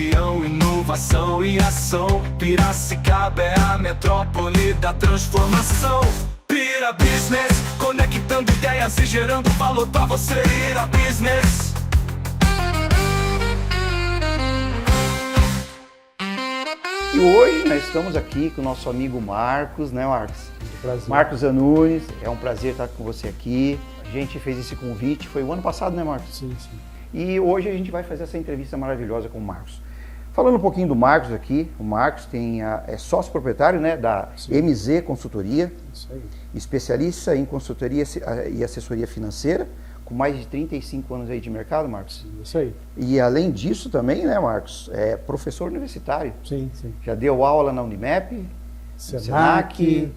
região, inovação e ação. Piracicaba é a metrópole da transformação. Pira Business, conectando ideias e gerando valor pra você. Pira Business. E hoje nós estamos aqui com o nosso amigo Marcos, né, Marcos? Prazer. Marcos Anunes, é um prazer estar com você aqui. A gente fez esse convite, foi o ano passado, né, Marcos? Sim, sim. E hoje a gente vai fazer essa entrevista maravilhosa com o Marcos. Falando um pouquinho do Marcos aqui, o Marcos é sócio proprietário, né, da MZ Consultoria, Isso aí. especialista em consultoria e assessoria financeira, com mais de 35 anos aí de mercado, Marcos. Isso aí. E além disso também, né, Marcos, é professor universitário. Sim, sim. Já deu aula na Unimep, Senac,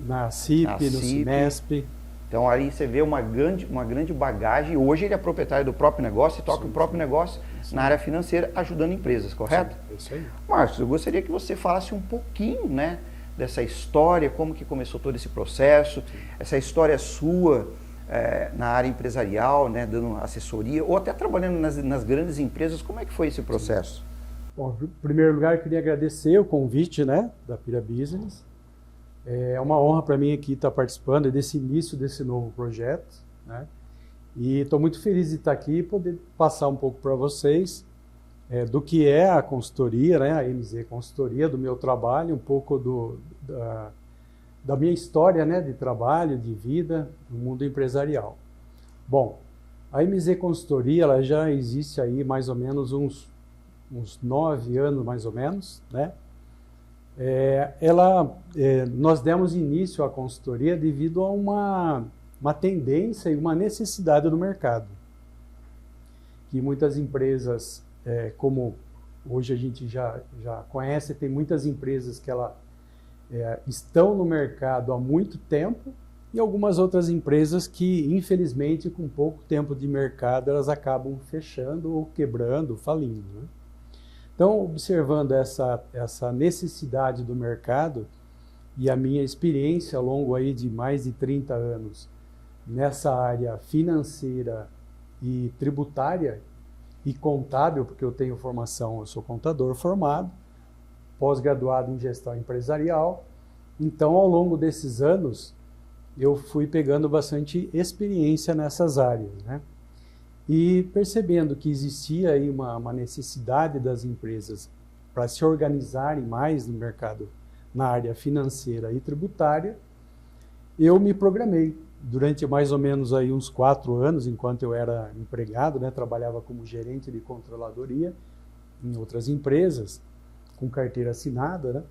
na CIP, na no CIP. Cinesp. Então aí você vê uma grande bagagem. Hoje ele é proprietário do próprio negócio e toca o próprio negócio na área financeira, ajudando empresas, correto? É isso aí. Marcos, eu gostaria que você falasse um pouquinho, né, dessa história, como que começou todo esse processo, essa história sua na área empresarial, né, dando assessoria, ou até trabalhando nas grandes empresas. Como é que foi esse processo? Bom, em primeiro lugar, eu queria agradecer o convite, né, da Pira Business. É uma honra para mim aqui estar participando desse início desse novo projeto, né? E estou muito feliz de estar aqui e poder passar um pouco para vocês do que é a consultoria, né? A MZ Consultoria, do meu trabalho, um pouco da minha história, né? De trabalho, de vida, no mundo empresarial. Bom, a MZ Consultoria ela já existe aí mais ou menos uns 9 anos, mais ou menos, né? Nós demos início à consultoria devido a uma tendência e uma necessidade do mercado. Que muitas empresas, como hoje a gente já conhece, tem muitas empresas que estão no mercado há muito tempo e algumas outras empresas que, infelizmente, com pouco tempo de mercado, elas acabam fechando ou quebrando, falindo, né? Então, observando essa necessidade do mercado e a minha experiência ao longo aí de mais de 30 anos nessa área financeira e tributária e contábil, porque eu tenho formação, eu sou contador formado, pós-graduado em gestão empresarial. Então, ao longo desses anos, eu fui pegando bastante experiência nessas áreas, né? E percebendo que existia aí uma necessidade das empresas para se organizarem mais no mercado, na área financeira e tributária, eu me programei. Durante mais ou menos aí uns 4 anos, enquanto eu era empregado, né, trabalhava como gerente de controladoria em outras empresas, com carteira assinada, né,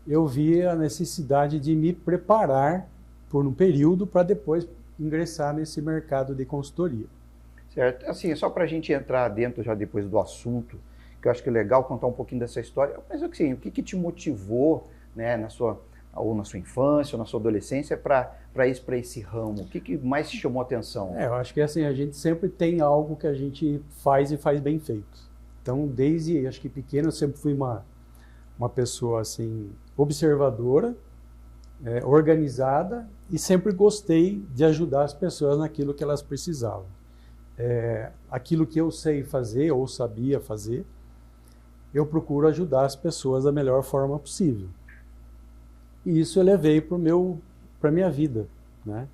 eu vi a necessidade de me preparar por um período para depois ingressar nesse mercado de consultoria. Certo? Assim, só para a gente entrar dentro já depois do assunto, que eu acho que é legal contar um pouquinho dessa história, mas assim, o que te motivou, né, na sua infância, ou na sua adolescência, para ir para esse ramo? O que mais te chamou a atenção? Eu acho que assim, a gente sempre tem algo que a gente faz e faz bem feito. Então, desde, acho que pequeno, eu sempre fui uma pessoa assim, observadora, organizada, e sempre gostei de ajudar as pessoas naquilo que elas precisavam. Aquilo que eu sei fazer ou sabia fazer, eu procuro ajudar as pessoas da melhor forma possível. E isso eu levei para a minha vida, né?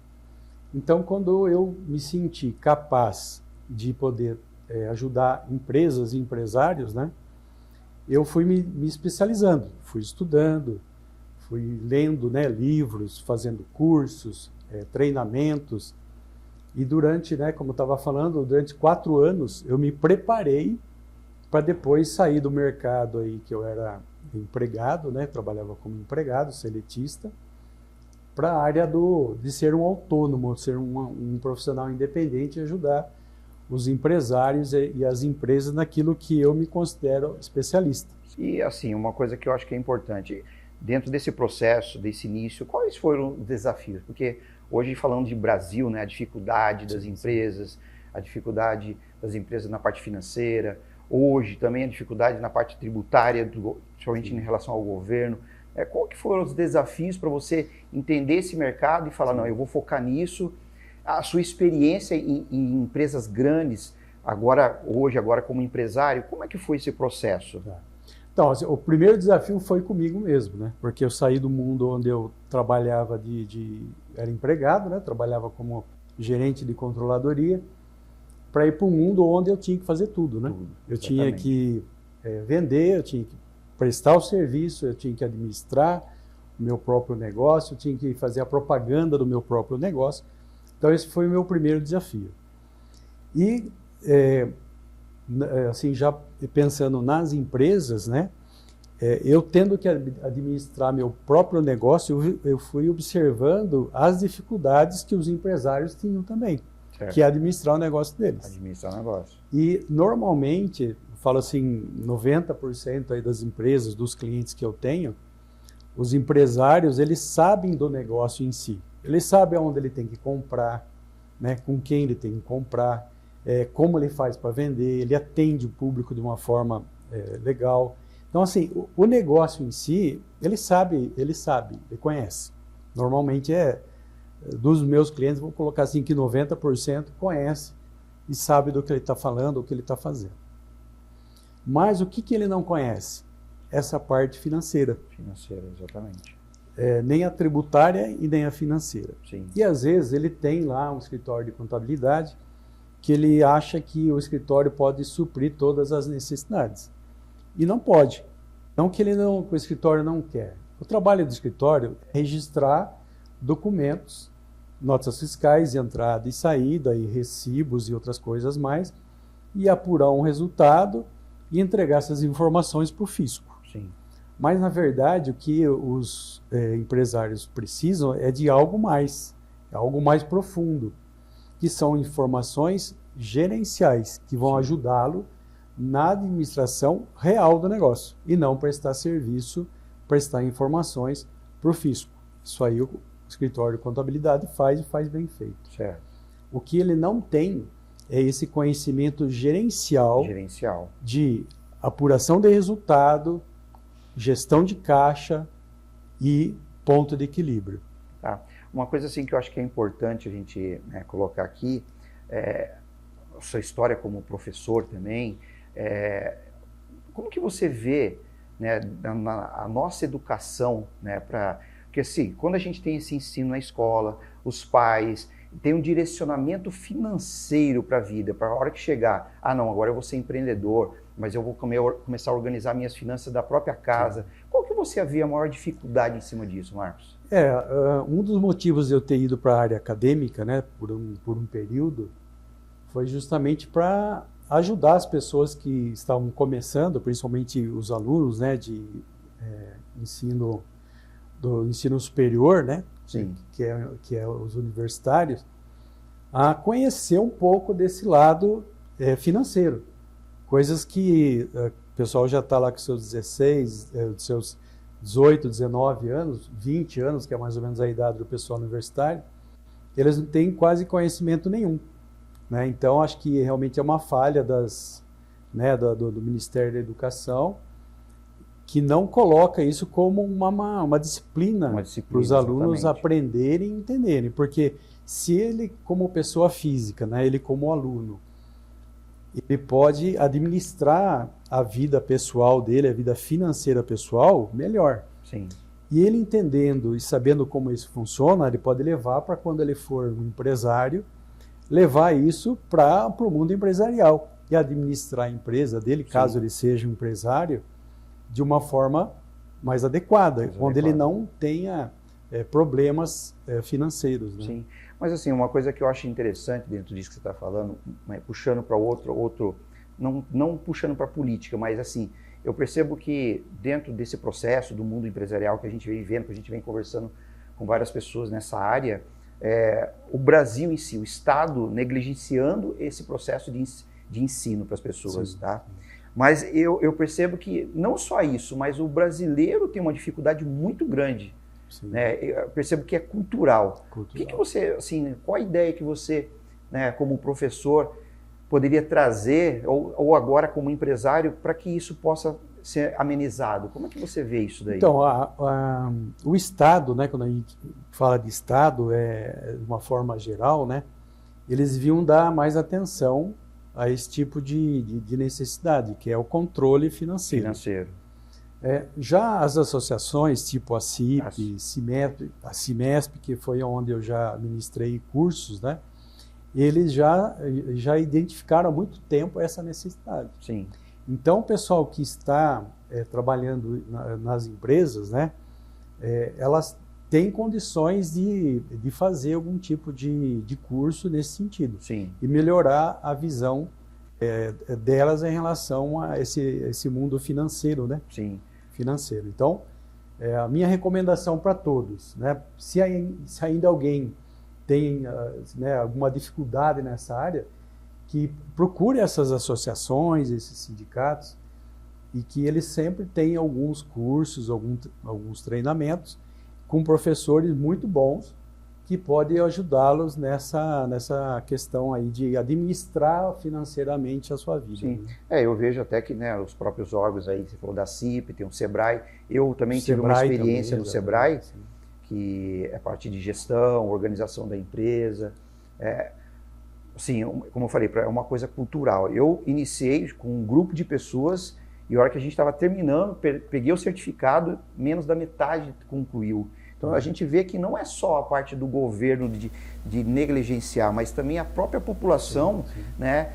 Então, quando eu me senti capaz de poder ajudar empresas e empresários, né, eu fui me especializando, fui estudando, fui lendo, né, livros, fazendo cursos, treinamentos. E durante, né, como eu estava falando, durante 4 anos eu me preparei para depois sair do mercado aí que eu era empregado, né, trabalhava como empregado, seletista, para a área de ser um autônomo, ser um profissional independente e ajudar os empresários e as empresas naquilo que eu me considero especialista. E assim, uma coisa que eu acho que é importante, dentro desse processo, desse início, quais foram os desafios? Porque hoje, falando de Brasil, né, a dificuldade das empresas, a dificuldade das empresas na parte financeira, hoje também a dificuldade na parte tributária, principalmente em relação ao governo. Qual que foram os desafios para você entender esse mercado e falar, não, eu vou focar nisso? A sua experiência em empresas grandes hoje como empresário, como é que foi esse processo? Então, assim, o primeiro desafio foi comigo mesmo, né? Porque eu saí do mundo onde eu trabalhava era empregado, né? Trabalhava como gerente de controladoria, para ir para um mundo onde eu tinha que fazer tudo, né? Eu tinha que vender, eu tinha que prestar o serviço, eu tinha que administrar o meu próprio negócio, eu tinha que fazer a propaganda do meu próprio negócio. Então, esse foi o meu primeiro desafio. E, assim, já pensando nas empresas, né? Eu tendo que administrar meu próprio negócio, eu fui observando as dificuldades que os empresários tinham também, que é administrar o negócio deles. Administrar o negócio. E, normalmente, eu falo assim, 90% aí das empresas, dos clientes que eu tenho, os empresários, eles sabem do negócio em si. Eles sabem aonde ele tem que comprar, né, com quem ele tem que comprar, como ele faz para vender, ele atende o público de uma forma legal. Então, assim, o negócio em si, ele sabe, ele conhece. Normalmente dos meus clientes, vou colocar assim que 90% conhece e sabe do que ele está falando, o que ele está fazendo. Mas o que ele não conhece? Essa parte financeira. Financeira, exatamente. Nem a tributária e nem a financeira. Sim. E às vezes ele tem lá um escritório de contabilidade que ele acha que o escritório pode suprir todas as necessidades. E não pode. Não que o escritório não quer. O trabalho do escritório é registrar documentos, notas fiscais de entrada e saída, e recibos e outras coisas mais, e apurar um resultado e entregar essas informações para o fisco. Sim. Mas, na verdade, o que os empresários precisam é de algo mais profundo, que são informações gerenciais, que vão ajudá-lo na administração real do negócio, e não prestar serviço, prestar informações para o fisco. Isso aí o escritório de contabilidade faz e faz bem feito. Certo. O que ele não tem é esse conhecimento gerencial. De apuração de resultado, gestão de caixa e ponto de equilíbrio. Tá. Uma coisa assim que eu acho que é importante a gente colocar aqui, a sua história como professor também, como que você vê, né, a nossa educação, né, porque assim, quando a gente tem esse ensino na escola, os pais têm um direcionamento financeiro para a vida, para a hora que chegar, não, agora eu vou ser empreendedor, mas eu vou começar a organizar minhas finanças da própria casa. Sim. Qual que você vê a maior dificuldade em cima disso, Marcos? Um dos motivos de eu ter ido para a área acadêmica, né, por um período, foi justamente para ajudar as pessoas que estavam começando, principalmente os alunos, né, do ensino superior, né, sim, que é os universitários, a conhecer um pouco desse lado financeiro. Coisas que o pessoal já está lá com seus 16, seus 18, 19 anos, 20 anos, que é mais ou menos a idade do pessoal universitário, eles não têm quase conhecimento nenhum. Né? Então, acho que realmente é uma falha do Ministério da Educação, que não coloca isso como uma disciplina para os alunos aprenderem e entenderem. Porque se ele, como pessoa física, né, ele como aluno, ele pode administrar a vida pessoal dele, a vida financeira pessoal, melhor. Sim. E ele entendendo e sabendo como isso funciona, ele pode levar para quando ele for um empresário, levar isso para o mundo empresarial e administrar a empresa dele, caso ele seja um empresário, de uma forma mais adequada, onde ele não tenha problemas financeiros. Né? Sim, mas assim, uma coisa que eu acho interessante dentro disso que você está falando, puxando para outro não puxando para a política, mas assim, eu percebo que dentro desse processo do mundo empresarial que a gente vem vendo, que a gente vem conversando com várias pessoas nessa área, o Brasil em si, o Estado negligenciando esse processo de ensino para as pessoas, tá? Mas eu percebo que não só isso, mas o brasileiro tem uma dificuldade muito grande, né? Eu percebo que é cultural. O que você, assim, qual a ideia que você, né, como professor, poderia trazer, ou agora como empresário, para que isso possa ser amenizado? Como é que você vê isso daí? Então, o Estado, né, quando a gente fala de Estado, de uma forma geral, né, eles deviam dar mais atenção a esse tipo de necessidade, que é o controle financeiro. Já as associações, tipo a CIP, a CIMESP, que foi onde eu já ministrei cursos, né? Eles já identificaram há muito tempo essa necessidade. Sim. Então, o pessoal que está trabalhando nas empresas, né, elas têm condições de fazer algum tipo de curso nesse sentido. Sim. E melhorar a visão delas em relação a esse mundo financeiro, né? Sim. Financeiro. Então, a minha recomendação para todos, né, se ainda alguém tem alguma dificuldade nessa área, que procure essas associações, esses sindicatos, e que eles sempre têm alguns cursos, alguns treinamentos com professores muito bons que podem ajudá-los nessa questão aí de administrar financeiramente a sua vida. Sim. Eu vejo até que, né, os próprios órgãos aí, você falou da CIP, tem o SEBRAE, eu também tive uma experiência no SEBRAE, que é parte de gestão, organização da empresa, assim, como eu falei, é uma coisa cultural. Eu iniciei com um grupo de pessoas e a hora que a gente estava terminando, peguei o certificado, menos da metade concluiu. Então a gente vê que não é só a parte do governo de negligenciar, mas também a própria população, né,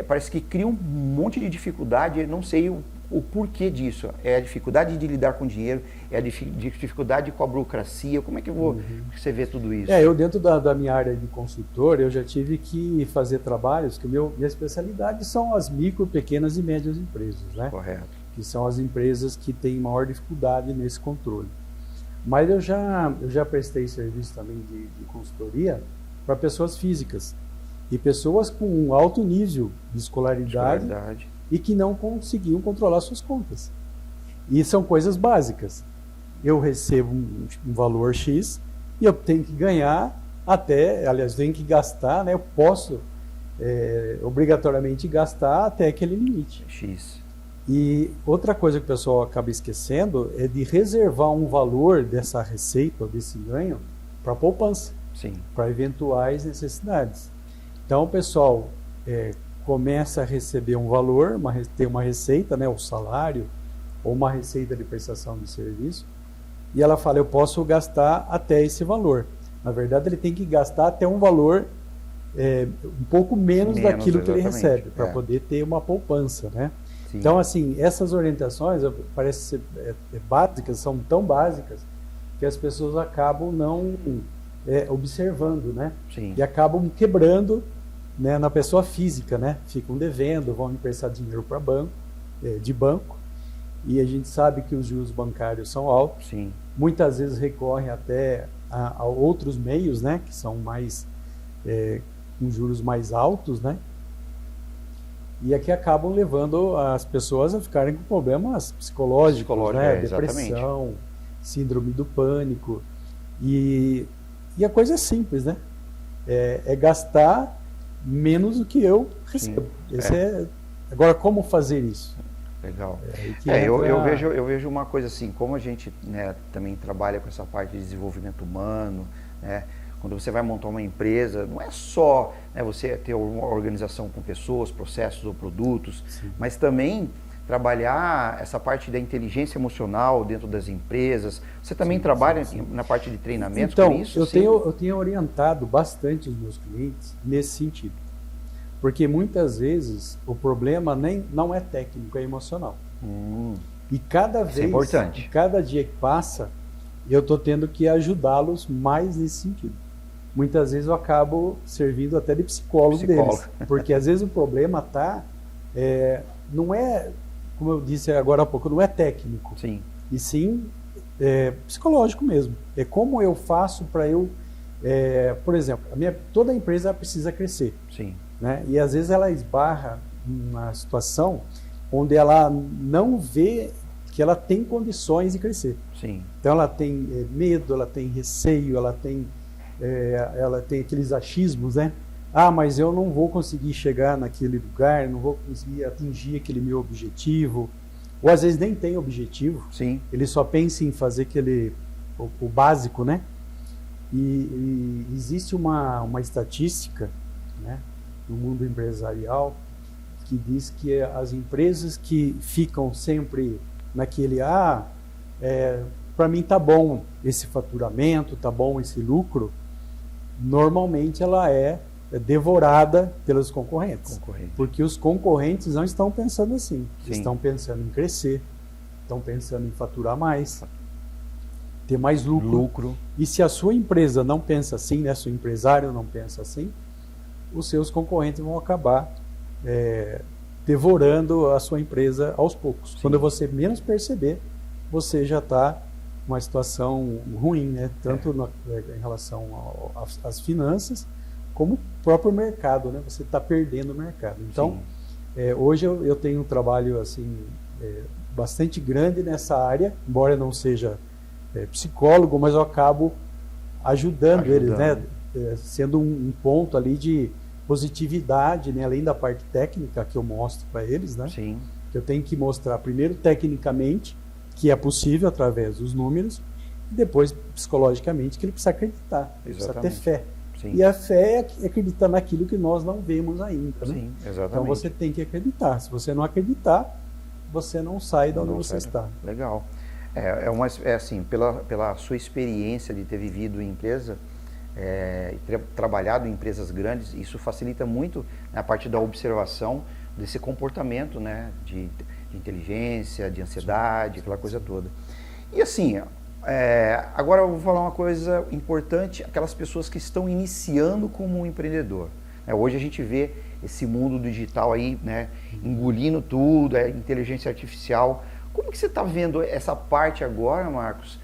parece que cria um monte de dificuldade, eu não sei o porquê disso. É a dificuldade de lidar com dinheiro, é a dificuldade com a burocracia, como é que você vê tudo isso? Eu dentro da minha área de consultor, eu já tive que fazer trabalhos, que minha especialidade são as micro, pequenas e médias empresas, né? Correto. Que são as empresas que têm maior dificuldade nesse controle. Mas eu já prestei serviço também de consultoria para pessoas físicas e pessoas com um alto nível de escolaridade. E que não conseguiam controlar suas contas. E são coisas básicas. Eu recebo um valor X e eu tenho que ganhar tenho que gastar, né? Eu posso obrigatoriamente gastar até aquele limite. X. E outra coisa que o pessoal acaba esquecendo é de reservar um valor dessa receita, ou desse ganho, para poupança, para eventuais necessidades. Então o pessoal começa a receber um valor, tem uma receita, né, o salário, ou uma receita de prestação de serviço, e ela fala, eu posso gastar até esse valor. Na verdade, ele tem que gastar até um valor um pouco menos daquilo que ele recebe, para poder ter uma poupança, né? Sim. Então, assim, essas orientações parecem ser básicas, são tão básicas, que as pessoas acabam não observando, né? Sim. E acabam quebrando, né, na pessoa física, né? Ficam devendo, vão emprestar dinheiro para de banco, e a gente sabe que os juros bancários são altos. Sim. Muitas vezes recorrem até a outros meios, né, que são mais com juros mais altos, né? E aqui acabam levando as pessoas a ficarem com problemas psicológicos, né? Depressão, síndrome do pânico, e a coisa é simples, né? É gastar menos do que eu recebo. Agora, como fazer isso? Legal. Eu vejo uma coisa assim, como a gente, né, também trabalha com essa parte de desenvolvimento humano, né? Quando você vai montar uma empresa, não é só, né, você ter uma organização com pessoas, processos ou produtos, mas também trabalhar essa parte da inteligência emocional dentro das empresas. Você também trabalha na parte de treinamentos com isso? Eu tenho orientado bastante os meus clientes nesse sentido. Porque muitas vezes o problema não é técnico, é emocional. E cada vez, cada dia que passa, eu estou tendo que ajudá-los mais nesse sentido. Muitas vezes eu acabo servindo até de psicólogo deles. Porque às vezes o problema não é, como eu disse agora há pouco, não é técnico. Sim. E sim psicológico mesmo. É como eu faço para eu... por exemplo, toda empresa precisa crescer. Sim. Né? E às vezes ela esbarra numa situação onde ela não vê que ela tem condições de crescer. Sim. Então ela tem medo, ela tem receio, ela tem aqueles achismos, né? Mas eu não vou conseguir chegar naquele lugar, não vou conseguir atingir aquele meu objetivo. Ou às vezes nem tem objetivo. Sim. Ele só pensa em fazer o básico, né? E existe uma estatística, né, no mundo empresarial, que diz que as empresas que ficam sempre naquele, para mim tá bom esse faturamento, tá bom esse lucro, normalmente ela é devorada pelos concorrentes. Porque os concorrentes não estão pensando assim. Sim. Estão pensando em crescer, estão pensando em faturar mais, ter mais lucro. E se a sua empresa não pensa assim, né, seu empresário não pensa assim, os seus concorrentes vão acabar devorando a sua empresa aos poucos. Sim. Quando você menos perceber, você já está numa situação ruim, né? Tanto em relação às finanças, como o próprio mercado, né? Você está perdendo o mercado. Então, hoje eu tenho um trabalho assim, bastante grande nessa área, embora eu não seja psicólogo, mas eu acabo ajudando eles, né? Sendo um ponto ali de positividade, né? Além da parte técnica que eu mostro para eles, né? Sim. Que eu tenho que mostrar primeiro tecnicamente que é possível através dos números e depois psicologicamente que ele precisa acreditar, ele precisa ter fé. Sim. E a fé é acreditar naquilo que nós não vemos ainda, né? Sim, exatamente. Então você tem que acreditar. Se você não acreditar, você não sai de onde você está. Legal. Assim, pela sua experiência de ter vivido em empresa e ter trabalhado em empresas grandes, isso facilita muito a parte da observação desse comportamento, né, de inteligência, de ansiedade, aquela coisa toda. E assim, agora eu vou falar uma coisa importante, aquelas pessoas que estão iniciando como um empreendedor. Hoje a gente vê esse mundo digital aí, né, engolindo tudo, a inteligência artificial. Como que você está vendo essa parte agora, Marcos,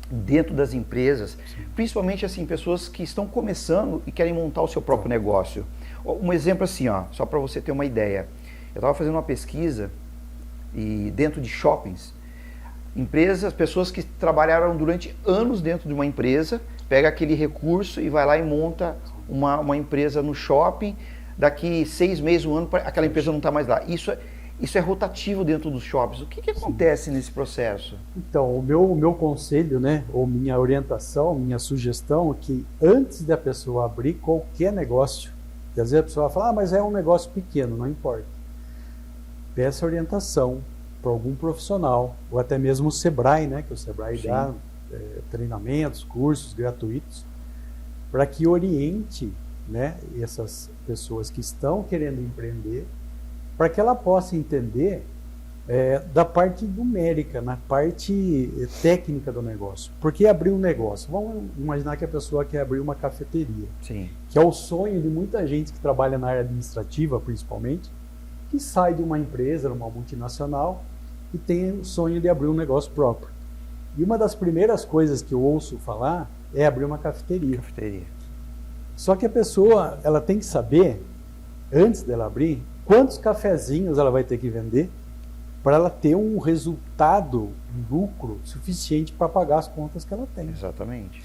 dentro das empresas, principalmente assim, pessoas que estão começando e querem montar o seu próprio negócio? Um exemplo assim, só para você ter uma ideia. Eu estava fazendo uma pesquisa e dentro de shoppings, pessoas que trabalharam durante anos dentro de uma empresa, pega aquele recurso e vai lá e monta uma empresa no shopping, daqui 6 meses, 1 ano, aquela empresa não está mais lá. Isso é rotativo dentro dos shoppings. O que acontece nesse processo? Então, o meu conselho, né, ou minha orientação, minha sugestão é que antes da pessoa abrir qualquer negócio, que às vezes a pessoa fala, mas é um negócio pequeno, não importa. Peça orientação para algum profissional, ou até mesmo o Sebrae, né, que o Sebrae dá treinamentos, cursos gratuitos, para que oriente, né, essas pessoas que estão querendo empreender, para que ela possa entender da parte numérica, na parte técnica do negócio. Porque abrir um negócio, vamos imaginar que a pessoa quer abrir uma cafeteria, sim, que é o sonho de muita gente que trabalha na área administrativa, principalmente, que sai de uma empresa, uma multinacional, e tem o sonho de abrir um negócio próprio. E uma das primeiras coisas que eu ouço falar é abrir uma cafeteria. Só que a pessoa, ela tem que saber, antes dela abrir, quantos cafezinhos ela vai ter que vender para ela ter um resultado, um lucro suficiente para pagar as contas que ela tem. Exatamente.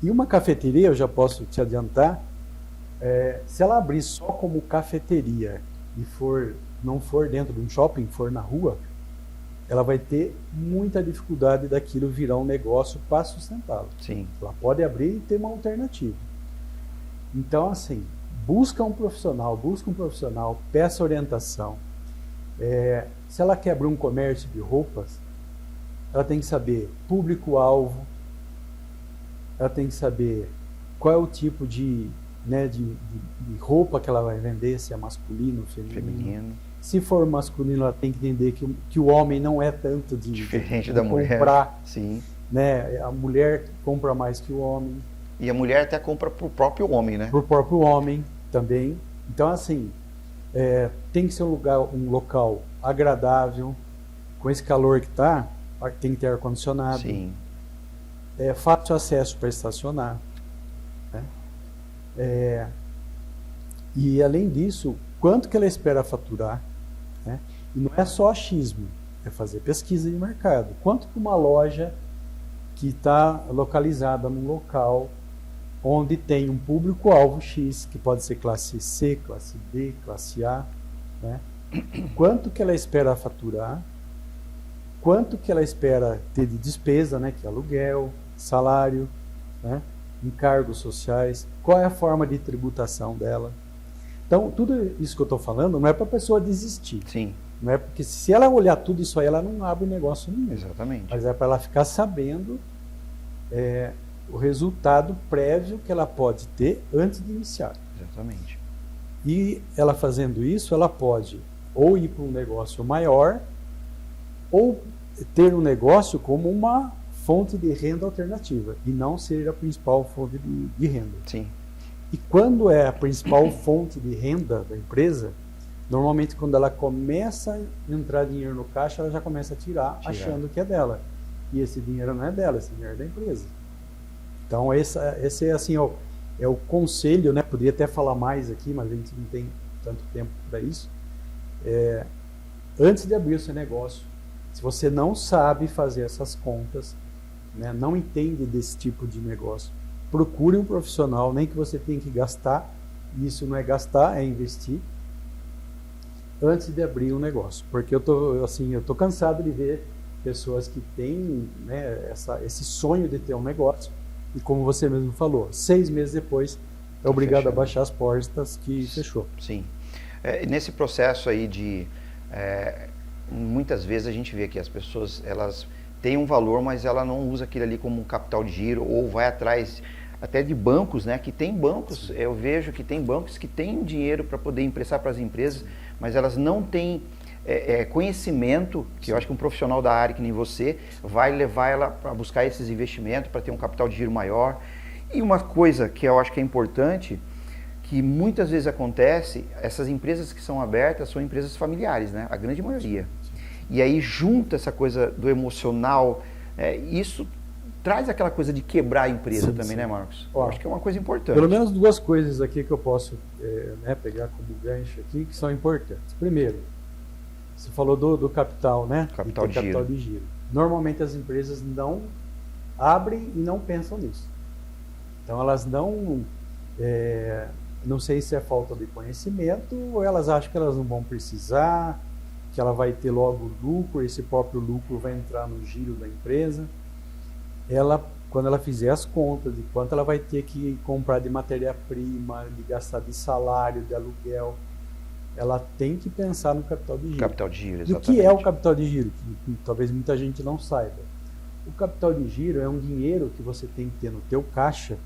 E uma cafeteria, eu já posso te adiantar, se ela abrir só como cafeteria e não for dentro de um shopping, for na rua, ela vai ter muita dificuldade daquilo virar um negócio para sustentá-lo. Sim. Ela pode abrir e ter uma alternativa. Então, assim, busca um profissional, peça orientação. Se ela quer abrir um comércio de roupas, ela tem que saber público-alvo, ela tem que saber qual é o tipo de roupa que ela vai vender, se é masculino ou feminino. Se for masculino, ela tem que entender que o homem não é tanto diferente de da comprar. Mulher. Sim. Né? A mulher compra mais que o homem. E a mulher até compra para o próprio homem, né? Para o próprio homem também. Então, assim, tem que ser um local agradável, com esse calor que está, tem que ter ar-condicionado. Sim. Fácil acesso para estacionar. Né? E, além disso, quanto que ela espera faturar? Né? E não é só achismo, é fazer pesquisa de mercado. Quanto que uma loja que está localizada num local onde tem um público-alvo X, que pode ser classe C, classe B, classe A, né? Quanto que ela espera faturar, quanto que ela espera ter de despesa, né? Que é aluguel, salário, né? Encargos sociais, qual é a forma de tributação dela. Então, tudo isso que eu estou falando não é para a pessoa desistir. Sim, Não é porque se ela olhar tudo isso aí, ela não abre negócio nenhum. exatamente. Mas é para ela ficar sabendo o resultado prévio que ela pode ter antes de iniciar. Exatamente. E ela fazendo isso, ela pode ou ir para um negócio maior ou ter um negócio como uma fonte de renda alternativa e não ser a principal fonte de renda. Sim, E quando é a principal fonte de renda da empresa, normalmente quando ela começa a entrar dinheiro no caixa, ela já começa a tirar. Achando que é dela. E esse dinheiro não é dela, esse dinheiro é da empresa. Então esse é assim, é o conselho, né? Poderia até falar mais aqui, mas a gente não tem tanto tempo para isso. Antes de abrir o seu negócio, se você não sabe fazer essas contas, né, não entende desse tipo de negócio, procure um profissional, nem que você tenha que gastar, isso não é gastar, é investir, antes de abrir um negócio. Porque eu tô cansado de ver pessoas que têm, né, esse sonho de ter um negócio, e como você mesmo falou, 6 meses depois é obrigado fechando. a baixar as portas que fechou. sim. Nesse processo aí de... muitas vezes a gente vê que as pessoas, elas têm um valor, mas ela não usa aquilo ali como um capital de giro, ou vai atrás até de bancos, né? Que tem bancos, eu vejo que tem bancos que têm dinheiro para poder emprestar para as empresas, mas elas não têm conhecimento, que eu acho que um profissional da área que nem você vai levar ela para buscar esses investimentos, para ter um capital de giro maior. E uma coisa que eu acho que é importante, que muitas vezes acontece, essas empresas que são abertas são empresas familiares, né? A grande maioria. E aí junta essa coisa do emocional, isso traz aquela coisa de quebrar a empresa também, né, Marcos? Eu acho que é uma coisa importante. Pelo menos 2 coisas aqui que eu posso pegar como gancho aqui, que são importantes. Primeiro, você falou do capital, né? Capital de giro. Normalmente as empresas não abrem e não pensam nisso. Então elas não sei se é falta de conhecimento ou elas acham que elas não vão precisar, que ela vai ter logo lucro, esse próprio lucro vai entrar no giro da empresa. Quando ela fizer as contas de quanto ela vai ter que comprar de matéria-prima, de gastar de salário, de aluguel, ela tem que pensar no capital de giro. Capital de giro, E exatamente. o que é o capital de giro? Que talvez muita gente não saiba. O capital de giro é um dinheiro que você tem que ter no teu caixa,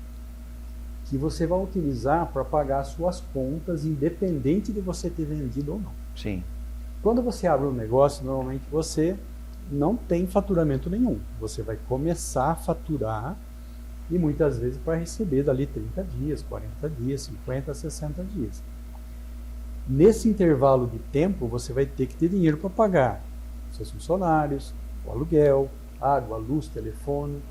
que você vai utilizar para pagar as suas contas, independente de você ter vendido ou não. Sim. Quando você abre um negócio, normalmente você não tem faturamento nenhum. Você vai começar a faturar e muitas vezes para receber dali 30 dias, 40 dias, 50, 60 dias. Nesse intervalo de tempo, você vai ter que ter dinheiro para pagar seus funcionários, o aluguel, água, luz, telefone,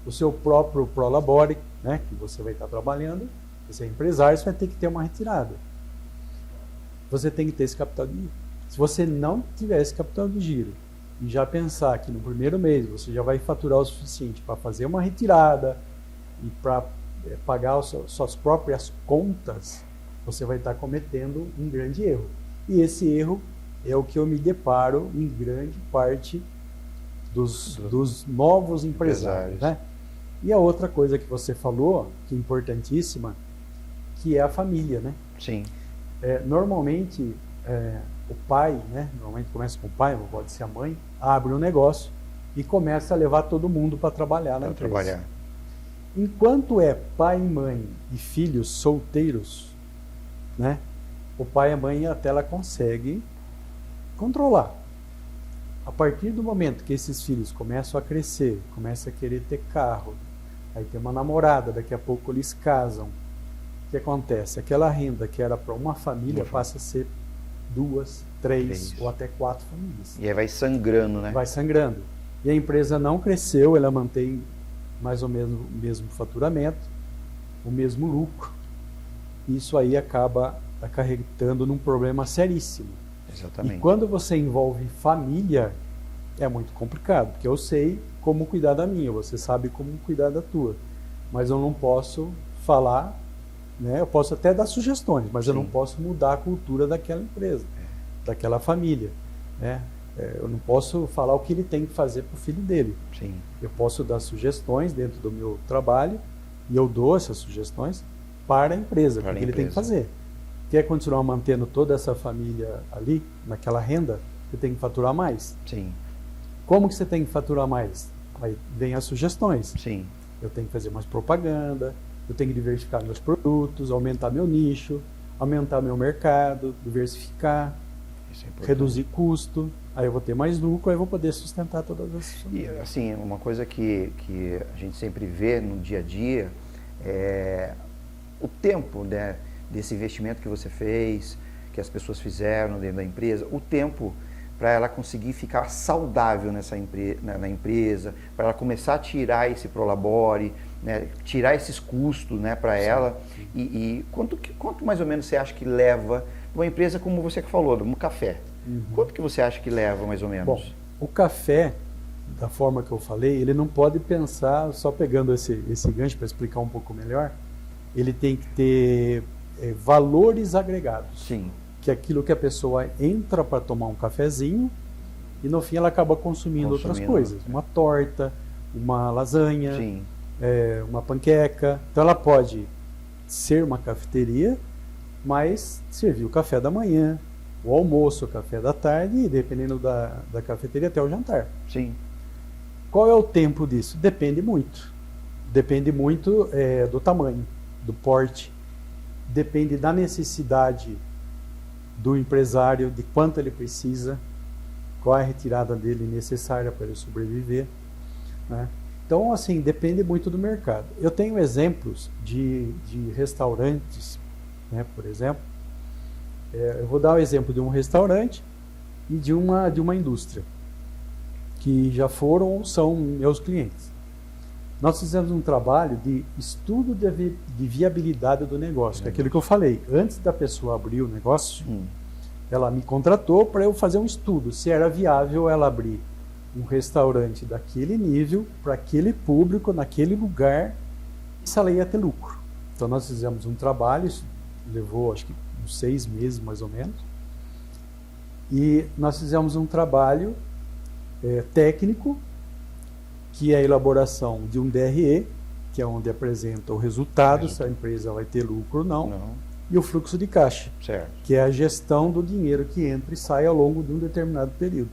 o seu próprio prolabore, né, que você vai estar trabalhando. Você é empresário, você vai ter que ter uma retirada. Você tem que ter esse capital de giro. Se você não tiver esse capital de giro e já pensar que no primeiro mês você já vai faturar o suficiente para fazer uma retirada e para pagar suas próprias contas, você vai estar cometendo um grande erro. E esse erro é o que eu me deparo em grande parte dos novos empresários, né? E a outra coisa que você falou, que é importantíssima, que é a família, né? Sim. Normalmente, o pai, né? Normalmente começa com o pai, pode ser a mãe, abre um negócio e começa a levar todo mundo para trabalhar na empresa. Trabalhar. Enquanto é pai, mãe e filhos solteiros, né? O pai e a mãe até ela consegue controlar. A partir do momento que esses filhos começam a crescer, começam a querer ter carro, aí tem uma namorada, daqui a pouco eles casam, o que acontece? Aquela renda que era para uma família passa a ser 2, 3 ou até 4 famílias. E aí vai sangrando, né? Vai sangrando. E a empresa não cresceu, ela mantém mais ou menos o mesmo faturamento, o mesmo lucro. Isso aí acaba acarretando num problema seríssimo. Exatamente. E quando você envolve família, é muito complicado, porque eu sei como cuidar da minha, você sabe como cuidar da tua. Mas eu não posso falar, né? Eu posso até dar sugestões, mas eu não posso mudar a cultura daquela empresa, daquela família, né? Eu não posso falar o que ele tem que fazer para o filho dele. Sim. Eu posso dar sugestões dentro do meu trabalho, e eu dou essas sugestões para a empresa, o que ele tem que fazer. quer continuar mantendo toda essa família ali, naquela renda, você tem que faturar mais. Sim, Como que você tem que faturar mais? Aí vem as sugestões. sim. Eu tenho que fazer mais propaganda, eu tenho que diversificar meus produtos, aumentar meu nicho, aumentar meu mercado, diversificar, Isso é importante. reduzir custo, aí eu vou ter mais lucro, aí eu vou poder sustentar todas as E famílias. assim, uma coisa que a gente sempre vê no dia a dia é o tempo, né, desse investimento que você fez, que as pessoas fizeram dentro da empresa, o tempo para ela conseguir ficar saudável na empresa, para ela começar a tirar esse prolabore, né, tirar esses custos, né, para ela. E quanto mais ou menos você acha que leva uma empresa como você que falou, um café? Quanto que você acha que leva mais ou menos? Bom, o café, da forma que eu falei, ele não pode pensar, só pegando esse gancho para explicar um pouco melhor, ele tem que ter valores agregados. Sim, Que é aquilo que a pessoa entra para tomar um cafezinho e no fim ela acaba consumindo outras coisas. Uma torta, uma lasanha, sim, uma panqueca. Então ela pode ser uma cafeteria, mas servir o café da manhã, o almoço, o café da tarde e, dependendo da cafeteria, até o jantar. sim. Qual é o tempo disso? Depende muito. Depende muito do tamanho, do porte. Depende da necessidade do empresário, de quanto ele precisa, qual é a retirada dele necessária para ele sobreviver, né? Então, assim, depende muito do mercado. Eu tenho exemplos de restaurantes, né, por exemplo. Eu vou dar o exemplo de um restaurante e de uma indústria, que já foram ou são meus clientes. Nós fizemos um trabalho de estudo de viabilidade do negócio, que é aquilo que eu falei. Antes da pessoa abrir o negócio, ela me contratou para eu fazer um estudo, se era viável ela abrir um restaurante daquele nível, para aquele público, naquele lugar, e se ela ia ter lucro. Então nós fizemos um trabalho, isso levou acho que uns 6 meses mais ou menos, e nós fizemos um trabalho técnico, que é a elaboração de um DRE, que é onde apresenta o resultado, se a empresa vai ter lucro ou não, e o fluxo de caixa, Certo. que é a gestão do dinheiro que entra e sai ao longo de um determinado período.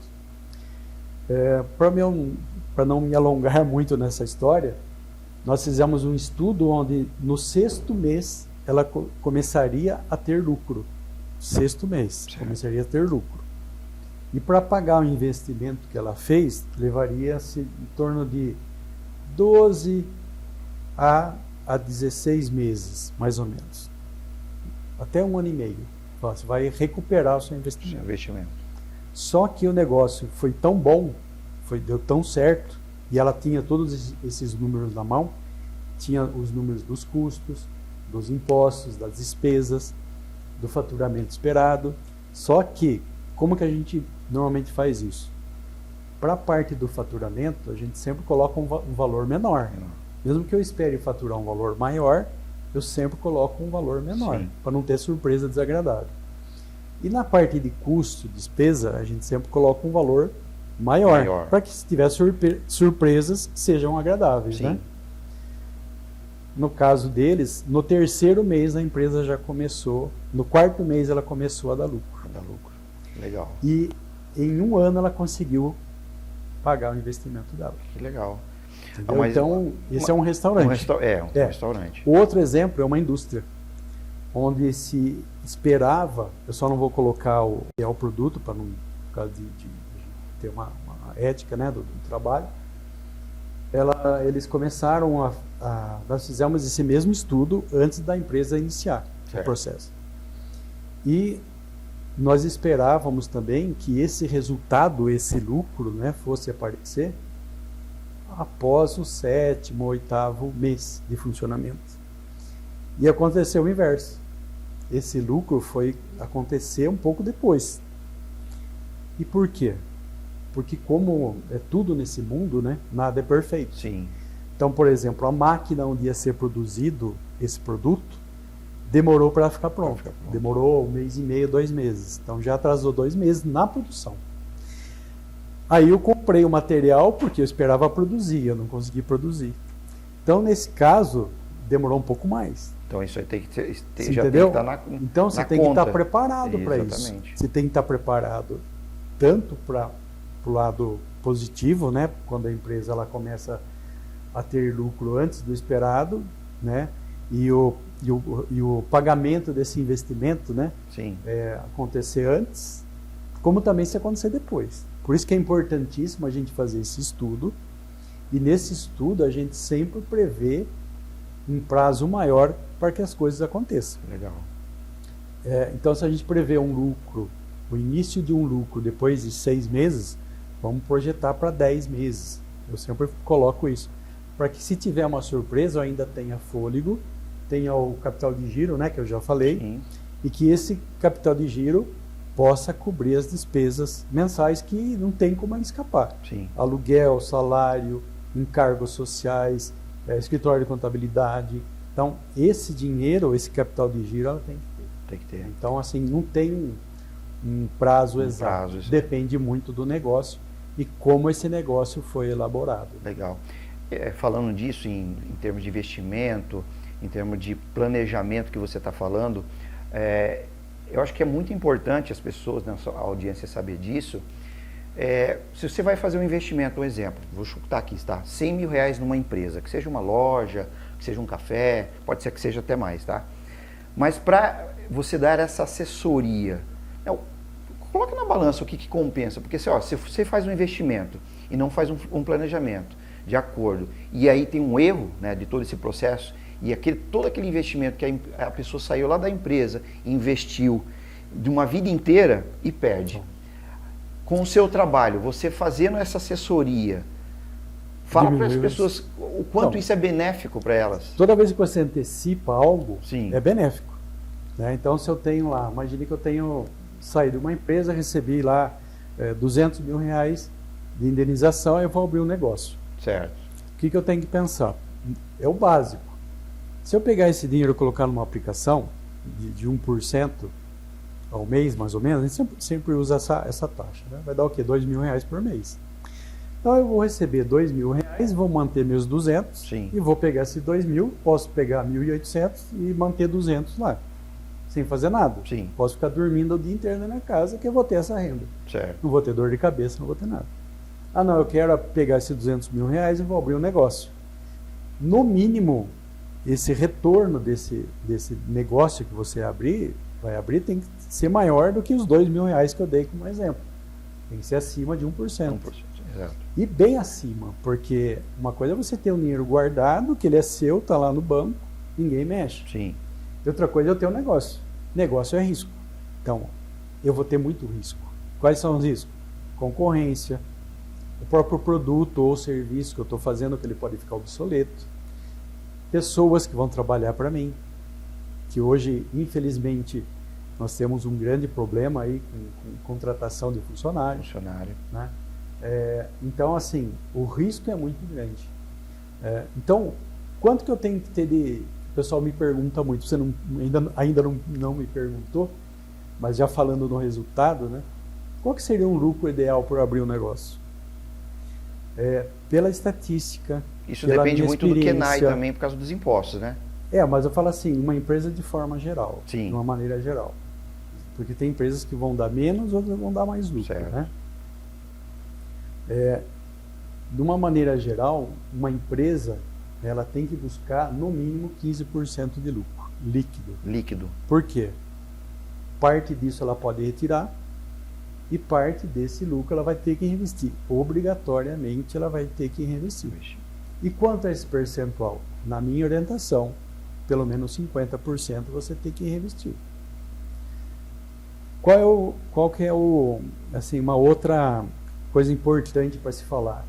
Para não me alongar muito nessa história, nós fizemos um estudo onde no 6º mês ela começaria a ter lucro. 6º mês, começaria a ter lucro. E para pagar o investimento que ela fez, levaria-se em torno de 12 a 16 meses, mais ou menos. Até 1 ano e meio. Você vai recuperar o seu investimento. Só que o negócio foi tão bom, deu tão certo, e ela tinha todos esses números na mão, tinha os números dos custos, dos impostos, das despesas, do faturamento esperado. Só que, como que a gente normalmente faz isso? Para a parte do faturamento, a gente sempre coloca um valor menor. Mesmo que eu espere faturar um valor maior, eu sempre coloco um valor menor, para não ter surpresa desagradável. E na parte de custo, despesa, a gente sempre coloca um valor maior. Para que, se tiver surpresas, sejam agradáveis, né? No caso deles, no 3º mês a empresa já começou, no 4º mês ela começou a dar lucro. Legal. E em 1 ano ela conseguiu pagar o investimento dela. Que legal. Então, esse é um restaurante. Um restaurante. O outro exemplo é uma indústria, onde se esperava, eu só não vou colocar o produto, para não, por causa de ter uma ética, né, do trabalho. Eles começaram nós fizemos esse mesmo estudo antes da empresa iniciar o processo. E nós esperávamos também que esse resultado, esse lucro, né, fosse aparecer após o 7º, 8º mês de funcionamento. E aconteceu o inverso. Esse lucro foi acontecer um pouco depois. E por quê? Porque como é tudo nesse mundo, né, nada é perfeito. Sim. Então, por exemplo, a máquina onde ia ser produzido esse produto demorou para ficar pronto. Demorou 1 mês e meio, 2 meses. Então já atrasou 2 meses na produção. Aí eu comprei o material porque eu esperava produzir, eu não consegui produzir. Então, nesse caso demorou um pouco mais. Então isso aí tem que ser, Você já entendeu? tem que estar na Então você na tem que conta. estar preparado para isso. Exatamente. Você tem que estar preparado tanto para o lado positivo, né? Quando a empresa ela começa a ter lucro antes do esperado, né? E o pagamento desse investimento, né? Sim. Acontecer antes, como também se acontecer depois. Por isso que é importantíssimo a gente fazer esse estudo, e nesse estudo a gente sempre prevê um prazo maior para que as coisas aconteçam. Legal. Então, se a gente prevê um lucro, o início de um lucro depois de 6 meses, vamos projetar para 10 meses. Eu sempre coloco isso, para que se tiver uma surpresa, eu ainda tenha fôlego, tenha o capital de giro, né, que eu já falei, Sim. e que esse capital de giro possa cobrir as despesas mensais que não tem como ele escapar. Sim. Aluguel, salário, encargos sociais, escritório de contabilidade. Então, esse dinheiro, esse capital de giro, ela tem que ter. Tem que ter. Então, assim, não tem um prazo exato. prazo. Depende muito do negócio e como esse negócio foi elaborado. Legal. Falando disso em termos de investimento, em termos de planejamento que você está falando, eu acho que é muito importante as pessoas, a audiência, saber disso. Se você vai fazer um investimento, um exemplo, vou chutar aqui, tá? 100 mil reais numa empresa, que seja uma loja, que seja um café, pode ser que seja até mais, tá? Mas para você dar essa assessoria, coloca na balança o que compensa, porque se você faz um investimento e não faz um planejamento de acordo, e aí tem um erro, né, de todo esse processo, e todo aquele investimento que a pessoa saiu lá da empresa, investiu de uma vida inteira e perde. Com o seu trabalho, você fazendo essa assessoria, fala para as pessoas o quanto isso é benéfico para elas. Toda vez que você antecipa algo, Sim. é benéfico. Né? Então, se eu tenho lá, imagine que eu tenho saído de uma empresa, recebi lá 200 mil reais de indenização, eu vou abrir um negócio. Certo. O que eu tenho que pensar? É o básico. Se eu pegar esse dinheiro e colocar numa aplicação de 1% ao mês, mais ou menos, a gente sempre usa essa taxa. Né? Vai dar o quê? 2 mil reais por mês. Então eu vou receber 2 mil reais, vou manter meus 200. Sim. E vou pegar esses 2 mil, posso pegar 1.800 e manter 200 lá, sem fazer nada. Sim. Posso ficar dormindo o dia inteiro na minha casa, que eu vou ter essa renda. Certo. Não vou ter dor de cabeça, não vou ter nada. Ah, não, eu quero pegar esses 200 mil reais e vou abrir um negócio. No mínimo, esse retorno desse negócio que você vai abrir, tem que ser maior do que os 2 mil reais que eu dei como exemplo. Tem que ser acima de 1%. 1%, exato. E bem acima, porque uma coisa é você ter o dinheiro guardado, que ele é seu, está lá no banco, ninguém mexe. Sim. E outra coisa é eu ter um negócio. Negócio é risco. Então, eu vou ter muito risco. Quais são os riscos? Concorrência, o próprio produto ou serviço que eu estou fazendo, que ele pode ficar obsoleto, pessoas que vão trabalhar para mim, que hoje, infelizmente, nós temos um grande problema aí com contratação de funcionários. Né? Então, assim, o risco é muito grande. Então, quanto que eu tenho que ter de... O pessoal me pergunta muito, você ainda não me perguntou, mas já falando no resultado, né? Qual que seria um lucro ideal para abrir um negócio? Pela estatística. Isso pela depende minha muito do experiência. KENAI também, por causa dos impostos, né? Mas eu falo assim, uma empresa de forma geral, Sim. de uma maneira geral. Porque tem empresas que vão dar menos, outras vão dar mais lucro. Certo. Né? De uma maneira geral, uma empresa ela tem que buscar no mínimo 15% de lucro líquido. Líquido. Por quê? Parte disso ela pode retirar e parte desse lucro ela vai ter que reinvestir. Obrigatoriamente ela vai ter que reinvestir. E quanto a esse percentual? Na minha orientação, pelo menos 50% você tem que reinvestir. Qual que é assim, uma outra coisa importante para se falar?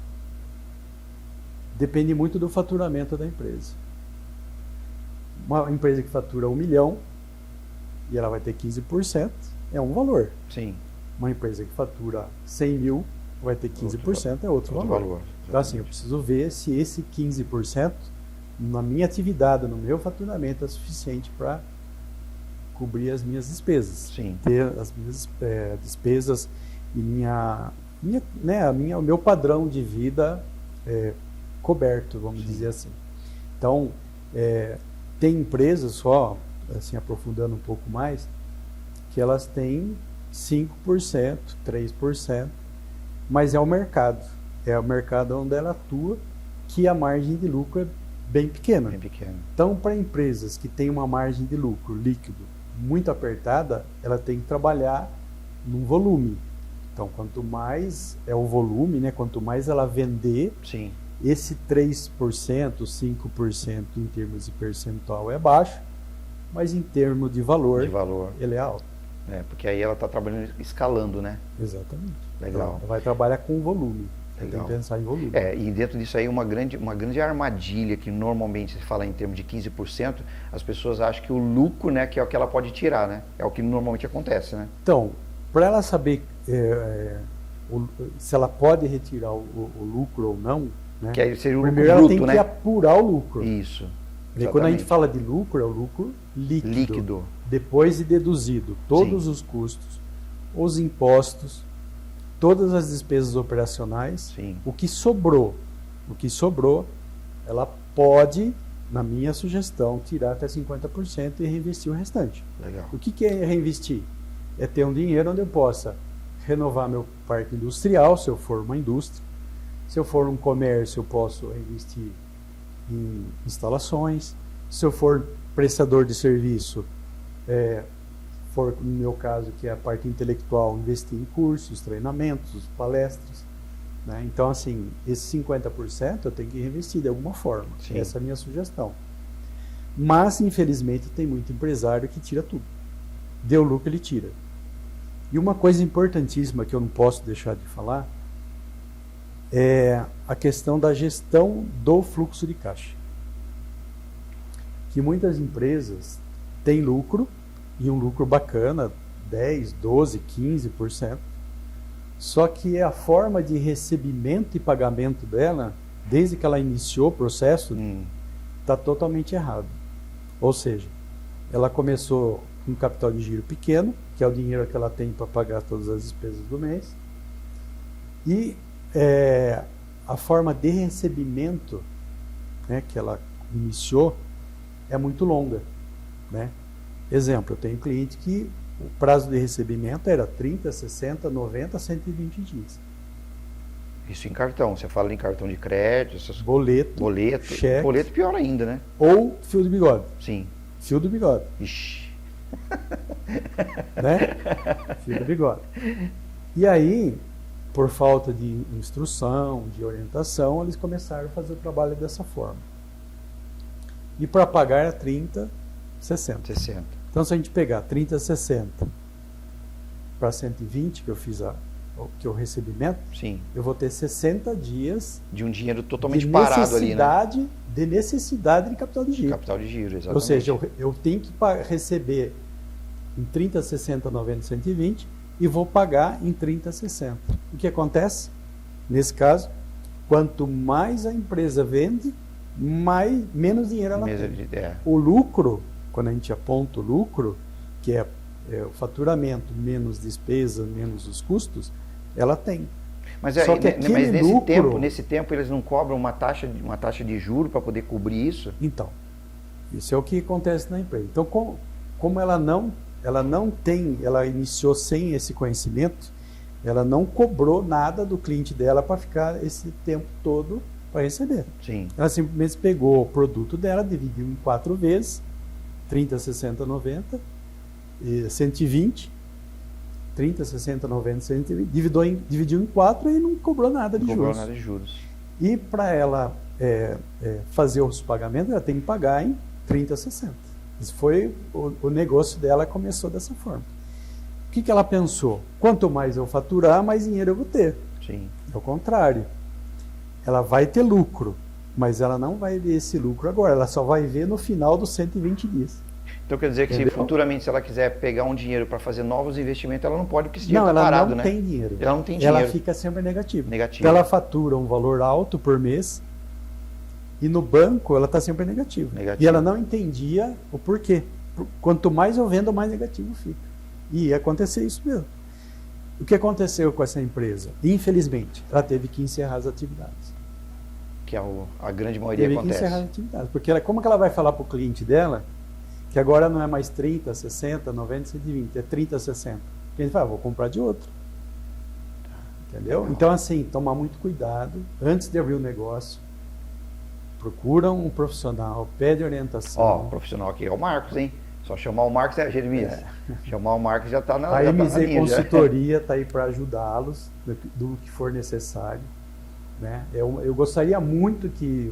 Depende muito do faturamento da empresa. Uma empresa que fatura 1 milhão e ela vai ter 15%, é um valor. Sim. Uma empresa que fatura 100 mil vai ter 15%, é outro valor. Então assim, eu preciso ver se esse 15% na minha atividade, no meu faturamento é suficiente para cobrir as minhas despesas. Sim. Ter as minhas despesas e o meu padrão de vida coberto, vamos dizer assim. Então, tem empresas, só assim, aprofundando um pouco mais, que elas têm 5%, 3%, mas é o mercado. É o mercado onde ela atua, que a margem de lucro é bem pequena. Bem pequeno. Então, para empresas que têm uma margem de lucro líquido muito apertada, ela tem que trabalhar num volume. Então, quanto mais é o volume, né, quanto mais ela vender, Sim. esse 3%, 5% em termos de percentual é baixo, mas em termos de valor, ele é alto. Porque aí ela está trabalhando, escalando, né? Exatamente. Legal. Então, ela vai trabalhar com volume. Tem que pensar em volume. E dentro disso aí, uma grande armadilha que normalmente se fala em termos de 15%, as pessoas acham que o lucro, né, que é o que ela pode tirar, né? É o que normalmente acontece, né? Então, para ela saber se ela pode retirar o lucro ou não, né? Que aí seria o Primeiro lucro bruto, ela tem que apurar o lucro. Isso. E quando a gente fala de lucro, é o lucro líquido. Depois de deduzido todos os custos, os impostos, todas as despesas operacionais, o que sobrou, ela pode, na minha sugestão, tirar até 50% e reinvestir o restante. Legal. O que é reinvestir? É ter um dinheiro onde eu possa renovar meu parque industrial, se eu for uma indústria. Se eu for um comércio, eu posso investir em instalações. Se eu for prestador de serviço, for no meu caso, que é a parte intelectual, investir em cursos, treinamentos, palestras. Né? Então, assim, esse 50% eu tenho que reinvestir de alguma forma. Essa é a minha sugestão. Mas, infelizmente, tem muito empresário que tira tudo. Deu lucro, ele tira. E uma coisa importantíssima que eu não posso deixar de falar é a questão da gestão do fluxo de caixa. Que muitas empresas têm lucro, e um lucro bacana, 10%, 12%, 15%, só que a forma de recebimento e pagamento dela, desde que ela iniciou o processo, está totalmente errado. Ou seja, ela começou com um capital de giro pequeno, que é o dinheiro que ela tem para pagar todas as despesas do mês, e a forma de recebimento, né, que ela iniciou é muito longa, né? Exemplo, eu tenho um cliente que o prazo de recebimento era 30, 60, 90, 120 dias. Isso em cartão, você fala em cartão de crédito, boleto, cheque, boleto pior ainda, né? Ou fio de bigode. Sim. Fio do bigode. Ixi. Né? Fio do bigode. E aí, por falta de instrução, de orientação, eles começaram a fazer o trabalho dessa forma. E para pagar era 30, 60. Então, se a gente pegar 30, 60 para 120, que eu fiz que o recebimento, eu vou ter 60 dias de um dinheiro totalmente parado ali, né? De necessidade de capital de giro. Capital de giro, exatamente. Ou seja, eu tenho que receber em 30, 60, 90, 120 e vou pagar em 30, 60. O que acontece? Nesse caso, quanto mais a empresa vende, menos dinheiro ela tem. O lucro, quando a gente aponta o lucro, que é o faturamento menos despesa, menos os custos, ela tem. Mas, Só que nesse tempo eles não cobram uma taxa de juro para poder cobrir isso? Então, isso é o que acontece na empresa. Então, como ela iniciou sem esse conhecimento, ela não cobrou nada do cliente dela para ficar esse tempo todo para receber. Ela simplesmente pegou o produto dela, dividiu em 4 vezes, 30, 60, 90, 120, 30, 60, 90, 120, dividiu em 4 e não cobrou nada de juros. E para ela fazer os pagamentos, ela tem que pagar em 30, 60. Isso foi o negócio dela, começou dessa forma. O que ela pensou? Quanto mais eu faturar, mais dinheiro eu vou ter. É o contrário. Ela vai ter lucro, mas ela não vai ver esse lucro agora, ela só vai ver no final dos 120 dias. Então quer dizer que se futuramente, se ela quiser pegar um dinheiro para fazer novos investimentos, ela não pode, porque esse dinheiro está parado, né? Não, ela não tem dinheiro. Ela não tem dinheiro. Ela fica sempre negativa. Então ela fatura um valor alto por mês e no banco ela está sempre negativa. E ela não entendia o porquê. Quanto mais eu vendo, mais negativo fica. E ia acontecer isso mesmo. O que aconteceu com essa empresa? Infelizmente, ela teve que encerrar as atividades. que é a grande maioria Teve que acontece. encerrar a atividade. Porque como que ela vai falar para o cliente dela que agora não é mais 30, 60, 90, 120, é 30, 60? O cliente fala, vou comprar de outro. Entendeu? Então, assim, tomar muito cuidado antes de abrir o negócio. Procura um profissional, pede orientação. Ó, o profissional aqui é o Marcos, hein? Só chamar o Marcos, Jeremias. Chamar o Marcos já está na A já tá na MZ linha, já. Consultoria está aí para ajudá-los do que for necessário. Né? Eu gostaria muito que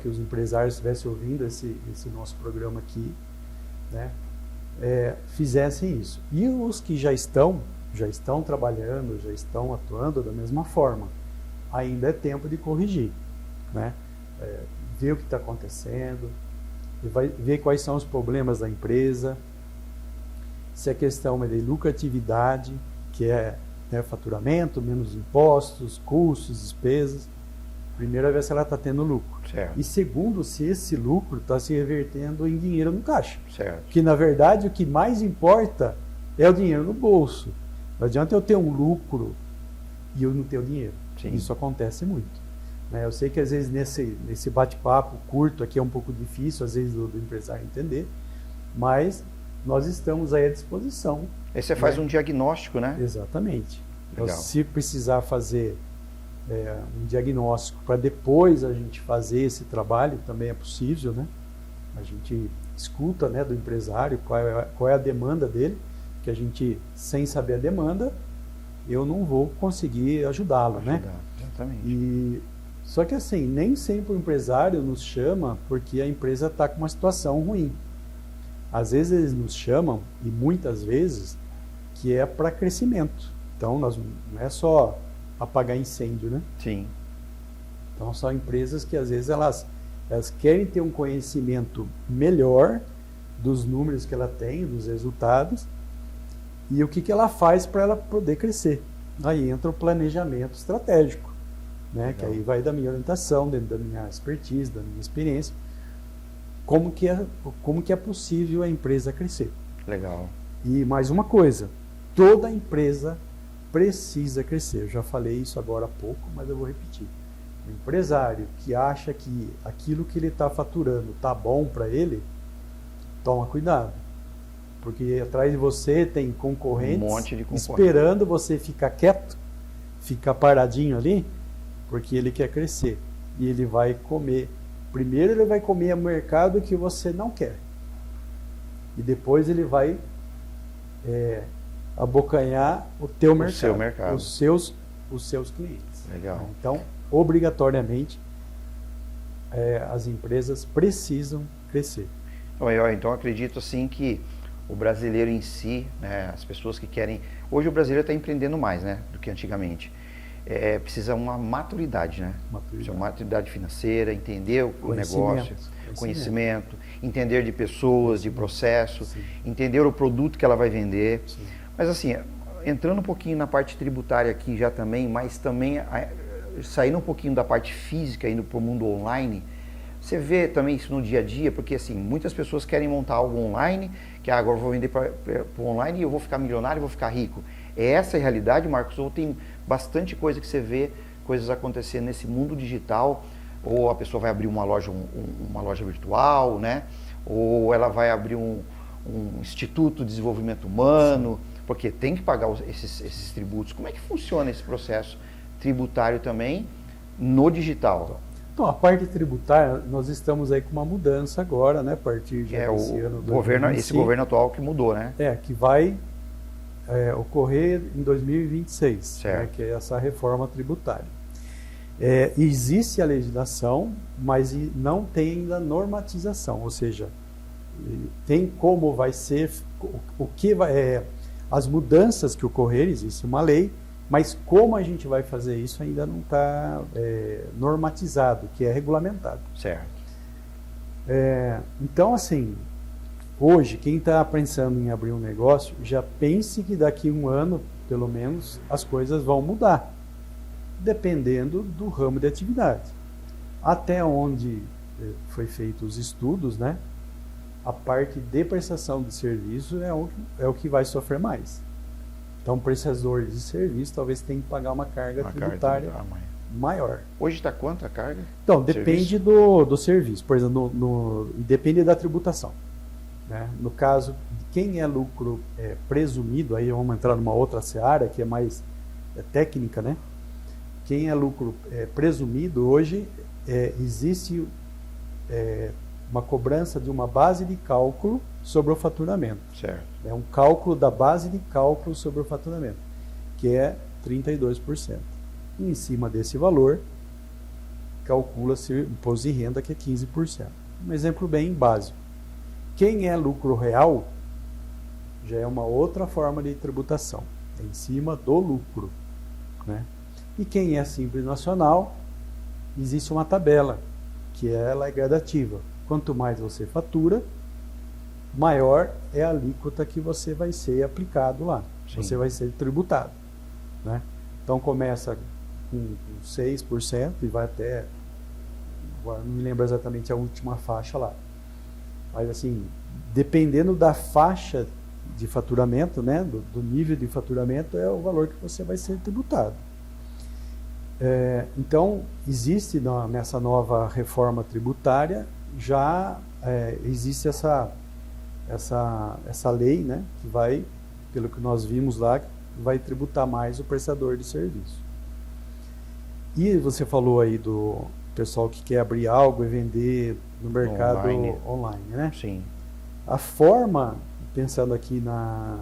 os empresários estivessem ouvindo esse nosso programa aqui, né? Fizessem isso. E os que já estão trabalhando, já estão atuando da mesma forma, ainda é tempo de corrigir, né? Ver o que está acontecendo, ver quais são os problemas da empresa, se a questão é de lucratividade, que é faturamento, menos impostos, custos, despesas. Primeiro é ver se ela está tendo lucro. Certo. E segundo, se esse lucro está se revertendo em dinheiro no caixa. Certo. Que, na verdade, o que mais importa é o dinheiro no bolso. Não adianta eu ter um lucro e eu não ter o dinheiro. Sim. Isso acontece muito. Né? Eu sei que, às vezes, nesse bate-papo curto aqui é um pouco difícil, às vezes, do empresário entender, mas nós estamos aí à disposição. Aí você faz um diagnóstico, né? Exatamente. Então, Legal. se precisar fazer um diagnóstico para depois a gente fazer esse trabalho, também é possível, né? A gente escuta, né, do empresário qual é a demanda dele, que a gente, sem saber a demanda, eu não vou conseguir ajudá-lo, né? Exatamente. Só que assim, nem sempre o empresário nos chama porque a empresa está com uma situação ruim. Às vezes eles nos chamam, e muitas vezes, que é para crescimento. Então, não é só apagar incêndio, né? Sim. Então, são empresas que, às vezes, elas querem ter um conhecimento melhor dos números que ela tem, dos resultados, e o que ela faz para ela poder crescer. Aí entra o planejamento estratégico, né? Que aí vai da minha orientação, dentro da minha expertise, da minha experiência, como que é possível a empresa crescer. Legal. E mais uma coisa, toda empresa precisa crescer. Eu já falei isso agora há pouco, mas eu vou repetir. O empresário que acha que aquilo que ele está faturando está bom para ele, toma cuidado. Porque atrás de você tem concorrentes Um monte de concorrentes esperando você ficar quieto, ficar paradinho ali, porque ele quer crescer. E ele vai comer. Primeiro ele vai comer o mercado que você não quer. E depois ele vai abocanhar o teu mercado. Seu mercado. Os seus clientes. Legal. Então, obrigatoriamente, as empresas precisam crescer. Então, eu acredito assim que o brasileiro em si, né, as pessoas que querem... Hoje o brasileiro está empreendendo mais, né, do que antigamente. Precisa uma maturidade, né? Precisa uma maturidade financeira, entender o negócio, conhecimento, entender de pessoas, de processo, sim, entender o produto que ela vai vender. Sim. Mas assim, entrando um pouquinho na parte tributária aqui já também, mas também saindo um pouquinho da parte física, indo para o mundo online, você vê também isso no dia a dia, porque assim, muitas pessoas querem montar algo online, que agora eu vou vender para o online e eu vou ficar milionário, vou ficar rico. É essa a realidade, Marcos? Ou tem bastante coisa que você vê, coisas acontecendo nesse mundo digital, ou a pessoa vai abrir uma loja virtual, né? Ou ela vai abrir um instituto de desenvolvimento humano, porque tem que pagar esses tributos. Como é que funciona esse processo tributário também no digital? Então, a parte tributária, nós estamos aí com uma mudança agora, né? A partir desse ano. Esse governo atual que mudou, né? Que vai ocorrer em 2026, né, que é essa reforma tributária. Existe a legislação, mas não tem ainda normatização, ou seja, tem como vai ser, as mudanças que ocorrerem, existe uma lei, mas como a gente vai fazer isso ainda não está normatizado, que é regulamentado. Certo. Então, assim, hoje, quem está pensando em abrir um negócio, já pense que daqui a um ano, pelo menos, as coisas vão mudar, dependendo do ramo de atividade. Até onde foi feito os estudos, né? A parte de prestação de serviço é o que vai sofrer mais. Então, prestadores de serviço talvez tenham que pagar uma carga tributária maior. Hoje está quanto a carga? Então, depende do serviço. Por exemplo, depende da tributação. Né? No caso, quem é lucro presumido, aí vamos entrar numa outra seara que é mais técnica, né? Quem é lucro presumido, hoje existe uma cobrança de uma base de cálculo sobre o faturamento. Certo. É um cálculo da base de cálculo sobre o faturamento, que é 32%. E em cima desse valor, calcula-se o imposto de renda, que é 15%. Um exemplo bem básico. Quem é lucro real, já é uma outra forma de tributação, é em cima do lucro. Né? E quem é simples nacional, existe uma tabela, que ela é gradativa. Quanto mais você fatura, maior é a alíquota que você vai ser aplicado lá. Sim. Você vai ser tributado. Né? Então começa com 6% e vai até, agora não me lembro exatamente a última faixa lá. Mas assim, dependendo da faixa de faturamento, né, do nível de faturamento, é o valor que você vai ser tributado. Então, existe nessa nova reforma tributária, já existe essa lei, né, que vai, pelo que nós vimos lá, vai tributar mais o prestador de serviço. E você falou aí do pessoal que quer abrir algo e vender no mercado online, né? Sim. A forma, pensando aqui na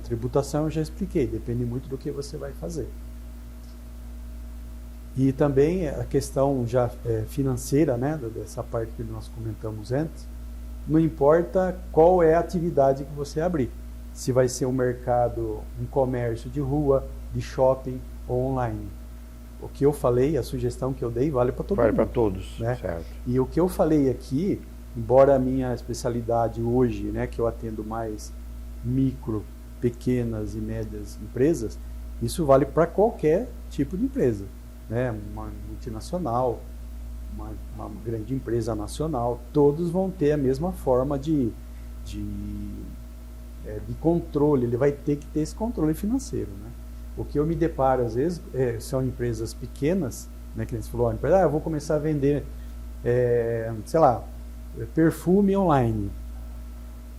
tributação, eu já expliquei, depende muito do que você vai fazer. E também a questão já financeira, né, dessa parte que nós comentamos antes, não importa qual é a atividade que você abrir. Se vai ser um mercado, um comércio de rua, de shopping ou online. O que eu falei, a sugestão que eu dei, vale para todo mundo. Vale para todos, né? Certo. E o que eu falei aqui, embora a minha especialidade hoje, né, que eu atendo mais micro, pequenas e médias empresas, isso vale para qualquer tipo de empresa. Né? Uma multinacional, uma grande empresa nacional, todos vão ter a mesma forma de controle, ele vai ter que ter esse controle financeiro. Né? O que eu me deparo, às vezes, são empresas pequenas, né, que a gente falou, eu vou começar a vender, sei lá, perfume online.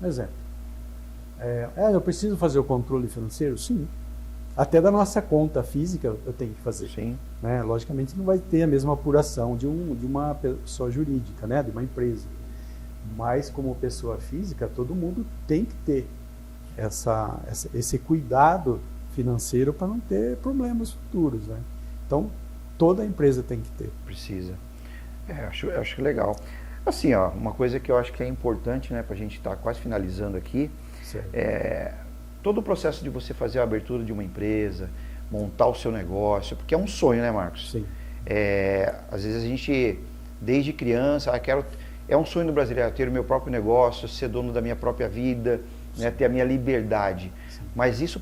Por exemplo. Eu preciso fazer o controle financeiro? Sim. Até da nossa conta física eu tenho que fazer. Sim. Né? Logicamente não vai ter a mesma apuração de uma pessoa jurídica, né? De uma empresa. Mas como pessoa física, todo mundo tem que ter esse cuidado financeiro para não ter problemas futuros. Né? Então, toda empresa tem que ter. Precisa. Acho legal. Assim, ó, uma coisa que eu acho que é importante, né, para a gente estar quase finalizando aqui, todo o processo de você fazer a abertura de uma empresa, montar o seu negócio, porque é um sonho, né, Marcos? Sim. Às vezes a gente, desde criança, é um sonho do brasileiro ter o meu próprio negócio, ser dono da minha própria vida, né, ter a minha liberdade. Sim. Mas isso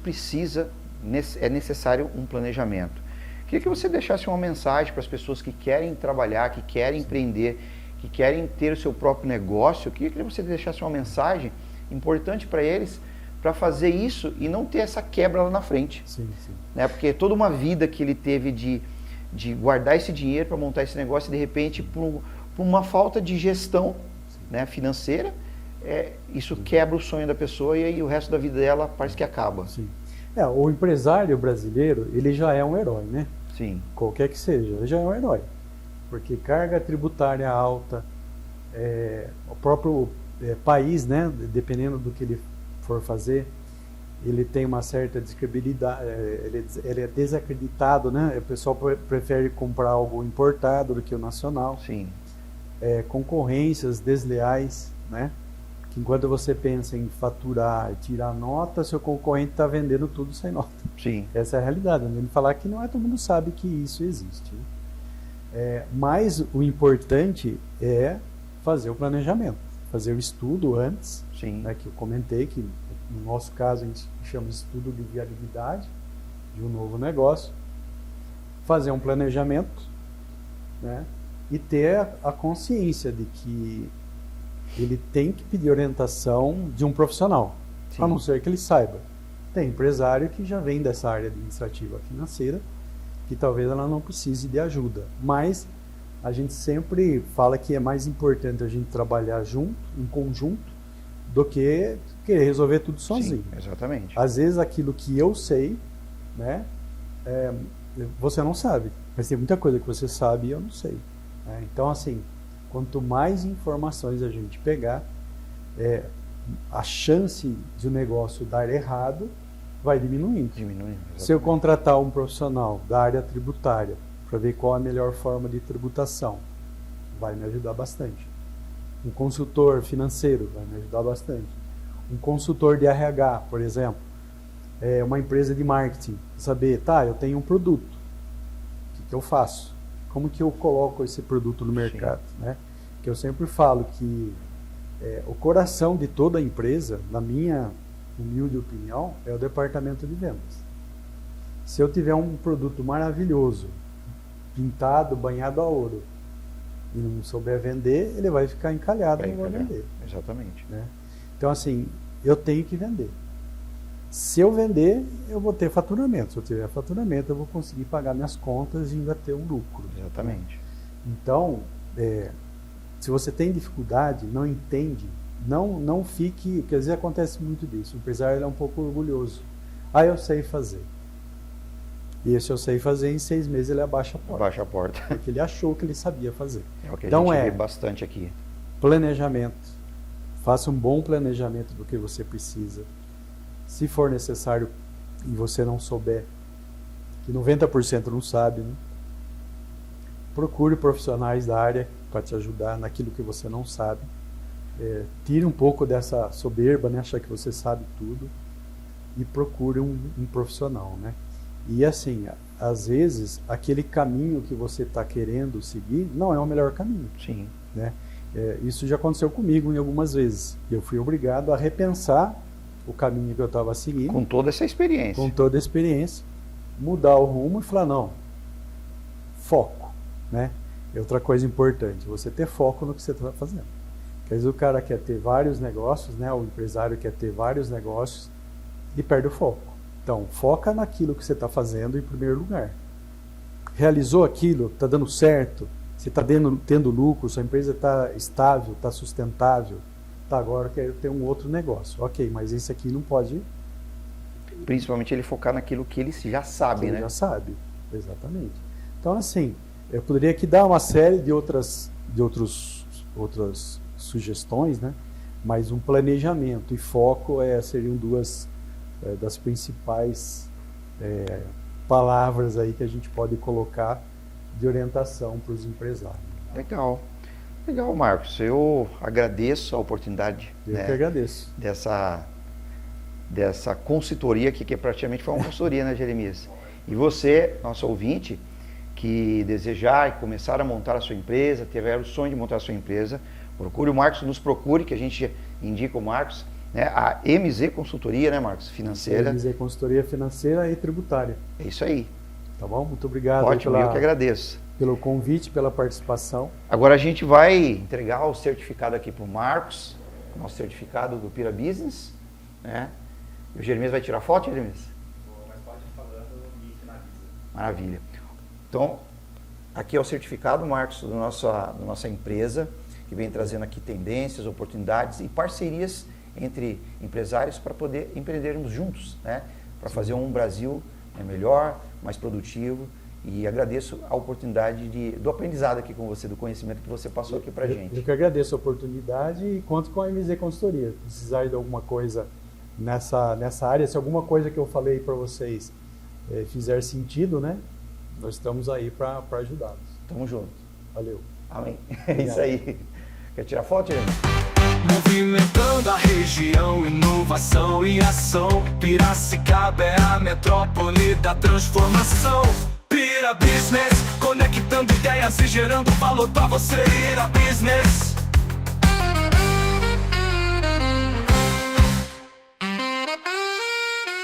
é necessário um planejamento. Queria que você deixasse uma mensagem para as pessoas que querem trabalhar, que querem empreender, que querem ter o seu próprio negócio. Queria que você deixasse uma mensagem importante para eles, para fazer isso e não ter essa quebra lá na frente. Sim, sim. Né? Porque toda uma vida que ele teve de guardar esse dinheiro para montar esse negócio, e de repente, por uma falta de gestão, né, financeira, isso quebra o sonho da pessoa e aí o resto da vida dela parece que acaba. Sim. O empresário brasileiro, ele já é um herói, né? Sim. Qualquer que seja, ele já é um herói. Porque carga tributária alta, o próprio país, né, dependendo do que ele for fazer, ele tem uma certa descredibilidade, ele é desacreditado, né? O pessoal prefere comprar algo importado do que o nacional. Sim. Concorrências desleais, né? Que enquanto você pensa em faturar e tirar nota, seu concorrente está vendendo tudo sem nota. Sim. Essa é a realidade. Não vou falar que não todo mundo sabe que isso existe. Mas o importante é fazer o planejamento, fazer o estudo antes. Sim. Né, que eu comentei que no nosso caso a gente chama de estudo de viabilidade de um novo negócio, fazer um planejamento, né, e ter a consciência de que ele tem que pedir orientação de um profissional, a não ser que ele saiba. Tem empresário que já vem dessa área administrativa financeira que talvez ela não precise de ajuda. Mas a gente sempre fala que é mais importante a gente trabalhar junto, em conjunto, do que querer resolver tudo sozinho. Sim, exatamente. Às vezes aquilo que eu sei, né, você não sabe, mas tem muita coisa que você sabe e eu não sei. Né? Então, assim, quanto mais informações a gente pegar, a chance de o negócio dar errado vai diminuindo. Se eu contratar um profissional da área tributária para ver qual é a melhor forma de tributação, vai me ajudar bastante. Um consultor financeiro vai me ajudar bastante. Um consultor de RH, por exemplo, uma empresa de marketing, saber, eu tenho um produto, o que eu faço? Como que eu coloco esse produto no mercado? Né? Que eu sempre falo que o coração de toda a empresa, na minha humilde opinião, é o departamento de vendas. Se eu tiver um produto maravilhoso, pintado, banhado a ouro, e não souber vender, ele vai ficar encalhado e não vai vender. Exatamente. Né? Então, assim, eu tenho que vender. Se eu vender, eu vou ter faturamento. Se eu tiver faturamento, eu vou conseguir pagar minhas contas e ainda ter um lucro. Exatamente. Então, se você tem dificuldade, não entende, não fique, porque às vezes acontece muito disso. O empresário é um pouco orgulhoso. Eu sei fazer. E esse eu sei fazer, em 6 meses ele abaixa a porta. Abaixa a porta. Porque ele achou que ele sabia fazer. É o que então, a gente vê bastante aqui. Planejamento. Faça um bom planejamento do que você precisa. Se for necessário e você não souber, que 90% não sabe, né? Procure profissionais da área para te ajudar naquilo que você não sabe. Tire um pouco dessa soberba, né? Achar que você sabe tudo, e procure um profissional, né? E assim, às vezes, aquele caminho que você está querendo seguir não é o melhor caminho. Sim. Né? Isso já aconteceu comigo em algumas vezes. Eu fui obrigado a repensar o caminho que eu estava seguindo. Com toda essa experiência. Com toda a experiência. Mudar o rumo e falar, não, foco. Né? É outra coisa importante, você ter foco no que você está fazendo. Porque às vezes o cara quer ter vários negócios, né? O empresário quer ter vários negócios e perde o foco. Então, foca naquilo que você está fazendo em primeiro lugar. Realizou aquilo, está dando certo, você está tendo lucro, sua empresa está estável, está sustentável. Agora eu quero ter um outro negócio. Ok, mas esse aqui não pode... Principalmente ele focar naquilo que ele já sabe, né? Ele já sabe, exatamente. Então, assim, eu poderia aqui dar uma série de outras sugestões, né? Mas um planejamento e foco seriam duas das principais palavras aí que a gente pode colocar de orientação para os empresários. Legal. Legal, Marcos. Eu agradeço a oportunidade. Eu que agradeço. Dessa consultoria aqui, que praticamente foi uma consultoria, né, Jeremias? E você, nosso ouvinte, que desejar começar a montar a sua empresa, tiver o sonho de montar a sua empresa, procure o Marcos, nos procure, que a gente indica o Marcos, né? A MZ Consultoria, né, Marcos? Financeira. MZ Consultoria Financeira e Tributária. É isso aí. Tá bom? Muito obrigado. Ótimo, eu que agradeço. Pelo convite, pela participação. Agora a gente vai entregar o certificado aqui para o Marcos, nosso certificado do Pira Business, né? E o Jeremias vai tirar foto, Jeremias? Mas pode ir falando e finaliza. Maravilha. Então, aqui é o certificado, Marcos, da nossa empresa, que vem trazendo aqui tendências, oportunidades e parcerias entre empresários para poder empreendermos juntos, né? Para fazer um Brasil melhor, mais produtivo. E agradeço a oportunidade do aprendizado aqui com você, do conhecimento que você passou aqui para a gente. Eu que agradeço a oportunidade e conto com a MZ Consultoria. Se precisar de alguma coisa nessa área, se alguma coisa que eu falei para vocês fizer sentido, né? Nós estamos aí para ajudá-los. Tamo junto. Valeu. Amém. É isso aí. Quer tirar foto, Jeremias? Movimentando a região, inovação e ação. Piracicaba é a metrópole da transformação. Pira Business, conectando ideias e gerando valor pra você. Pira Business.